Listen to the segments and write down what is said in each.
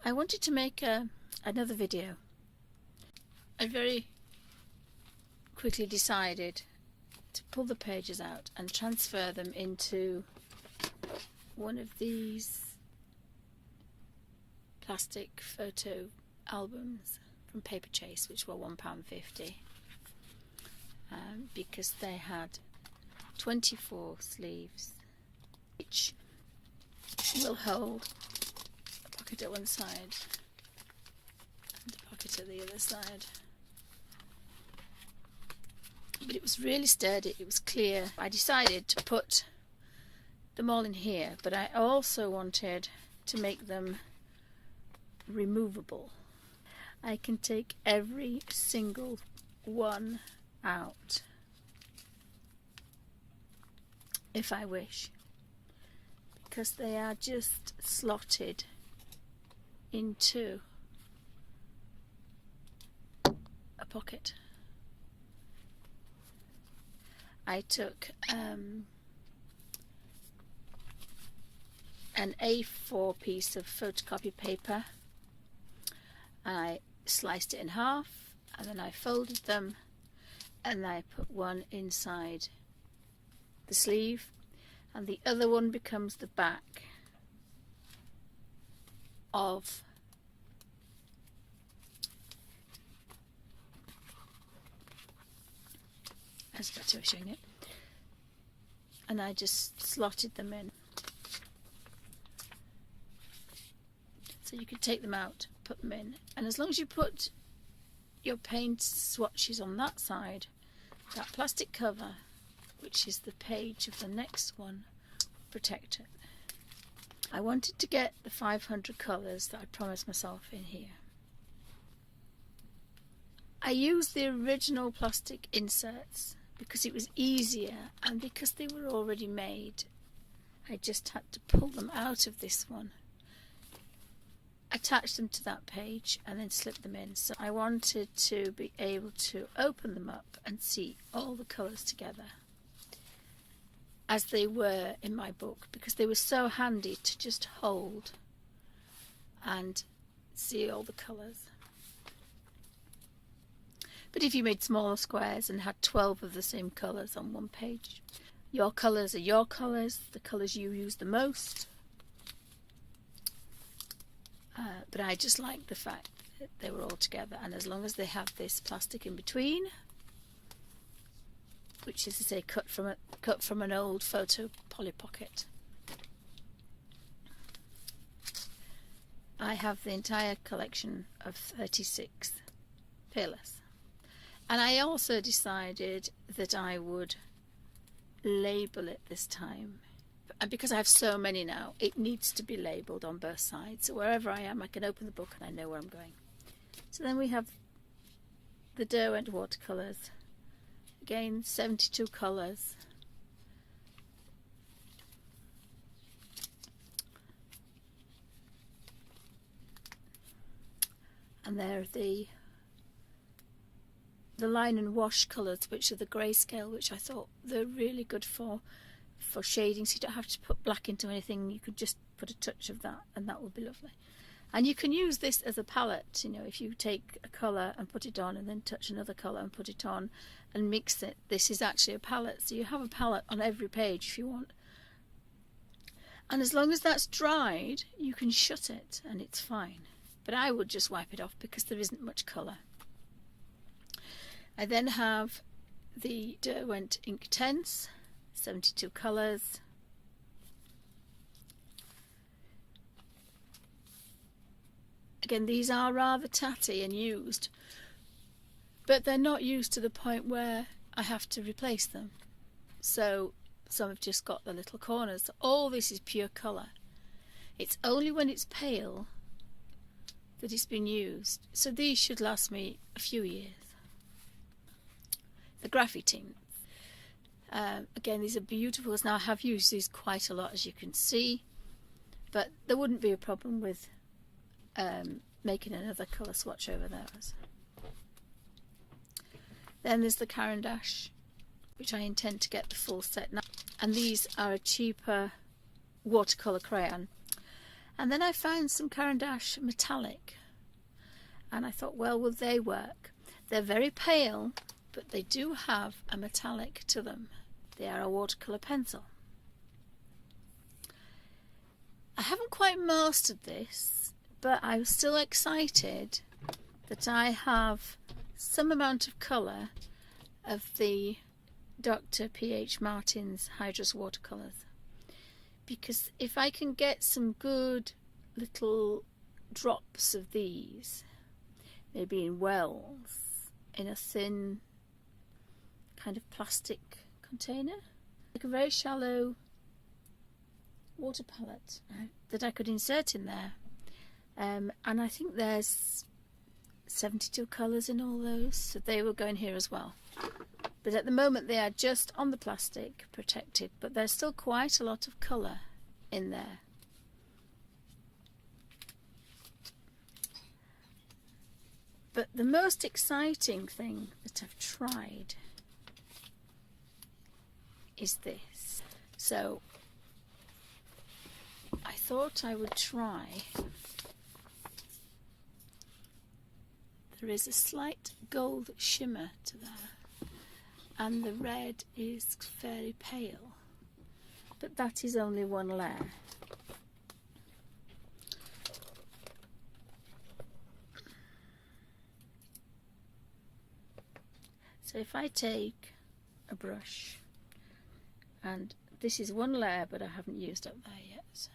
I wanted to make another video. I very quickly decided to pull the pages out and transfer them into one of these plastic photo albums from Paper Chase, which were £1.50, because they had 24 sleeves, which will hold a pocket at one side and a pocket at the other side. But it was really sturdy, it was clear. I decided to put them all in here, but I also wanted to make them removable. I can take every single one out if I wish, because they are just slotted into a pocket. I took an A4 piece of photocopy paper, I sliced it in half, and then I folded them, and I put one inside the sleeve, and the other one becomes the back of as better showing it, and I just slotted them in. So you could take them out, put them in, and as long as you put your paint swatches on that side, that plastic cover, which is the page of the next one, protect it. I wanted to get the 500 colours that I promised myself in here. I used the original plastic inserts because it was easier, and because they were already made, I just had to pull them out of this one, attach them to that page, and then slip them in. So I wanted to be able to open them up and see all the colours together as they were in my book, because they were so handy to just hold and see all the colours. But if you made smaller squares and had 12 of the same colours on one page, your colours are your colours, the colours you use the most. But I just liked the fact that they were all together, and as long as they have this plastic in between, which is to say cut from an old photo Polly Pocket. I have the entire collection of 36 Peerless. And I also decided that I would label it this time. And because I have so many now, it needs to be labelled on both sides. So wherever I am, I can open the book and I know where I'm going. So then we have the Derwent watercolours. Again, 72 colours. And there are the line and wash colours, which are the grayscale, which I thought they're really good for shading, so you don't have to put black into anything. You could just put a touch of that, and that would be lovely. And you can use this as a palette, you know, if you take a colour and put it on, and then touch another colour and put it on and mix it. This is actually a palette, so you have a palette on every page if you want. And as long as that's dried, you can shut it and it's fine. But I would just wipe it off because there isn't much colour. I then have the Derwent Inktense, 72 colours. Again, these are rather tatty and used, but they're not used to the point where I have to replace them. So some have just got the little corners. All this is pure colour. It's only when it's pale that it's been used. So these should last me a few years. The graphite. Again, these are beautiful. Now I have used these quite a lot, as you can see, but there wouldn't be a problem with making another colour swatch over those. Then there's the Caran d'Ache, which I intend to get the full set now, and these are a cheaper watercolour crayon, And then I found some Caran d'Ache metallic, and I thought, well, will they work? They're very pale, but they do have a metallic to them. They are a watercolour pencil. I haven't quite mastered this, but I'm still excited that I have some amount of colour of the Dr. P.H. Martin's Hydrus watercolours, because if I can get some good little drops of these, maybe in wells, in a thin kind of plastic container, like a very shallow water palette that I could insert in there, and I think there's 72 colours in all those, so they will go in here as well. But at the moment they are just on the plastic, protected, but there's still quite a lot of colour in there. But the most exciting thing that I've tried is this. So I thought I would try. There is a slight gold shimmer to there, and the red is fairly pale, but that is only one layer. So if I take a brush, and this is one layer but I haven't used up there yet,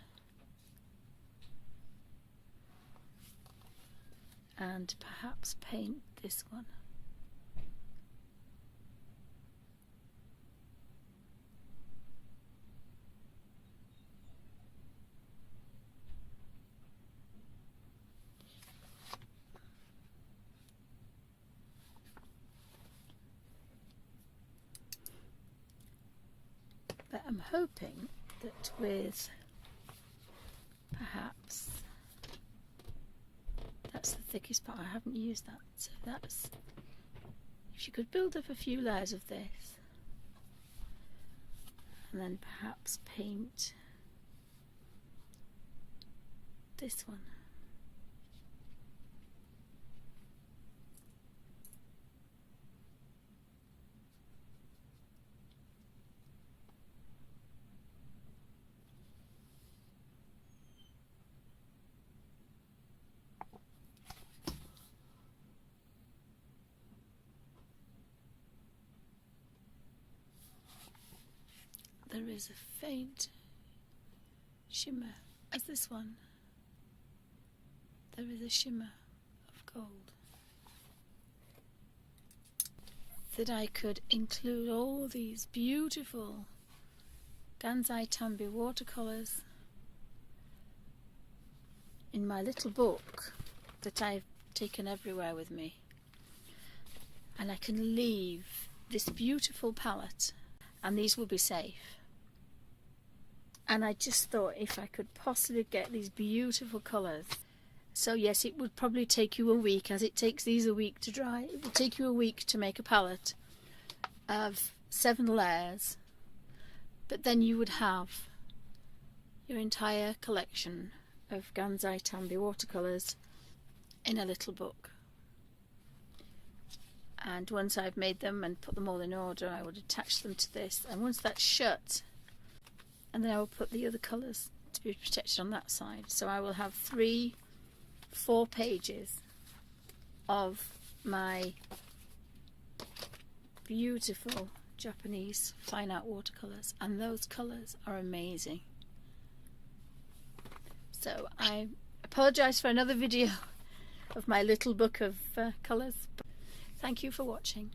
and perhaps paint this one. But I'm hoping that with perhaps, that's the thickest part, I haven't used that, so that's, if you could build up a few layers of this and then perhaps paint this one. There is a faint shimmer, as this one. There is a shimmer of gold. That I could include all these beautiful Gansai Tambi watercolours in my little book that I've taken everywhere with me. And I can leave this beautiful palette, and these will be safe. And I just thought if I could possibly get these beautiful colours. So yes, it would probably take you a week, as it takes these a week to dry. It would take you a week to make a palette of 7 layers, but then you would have your entire collection of Gansai Tambi watercolours in a little book. And once I've made them and put them all in order, I would attach them to this, and once that's shut, and then I will put the other colours to be protected on that side. So I will have 4 pages of my beautiful Japanese fine art watercolours, and those colours are amazing. So I apologise for another video of my little book of colours. Thank you for watching.